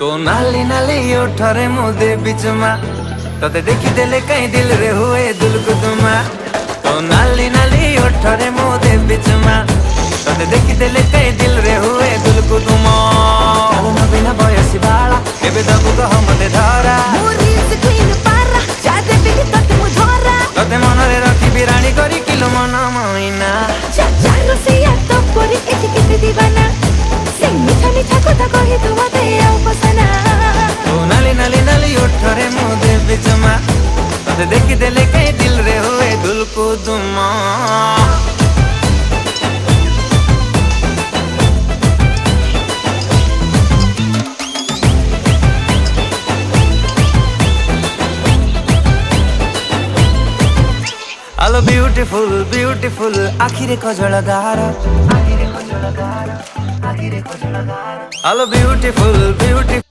तो नाली नाली ओठरे मुदे बिचमा तते देखी देले कहीं दिल रे हुए दुलकुदुमा। तो नाली नाली ओठरे मुदे बिचमा तते देखी देले कहीं दिल रे हुए दुलकुदुमा। चालू न बिना बयसी बाला एबे दबु कह मते धरा तते मनरे रखी बिराणी करी किलो मन मइना। तो नाली नाली नाली ओठरे मुदे बिचमा तते देखी देले कहीं दिल रे हुए दुलकुदुमा। Hello beautiful beautiful आखिरे कजल गारा Hello beautiful beautiful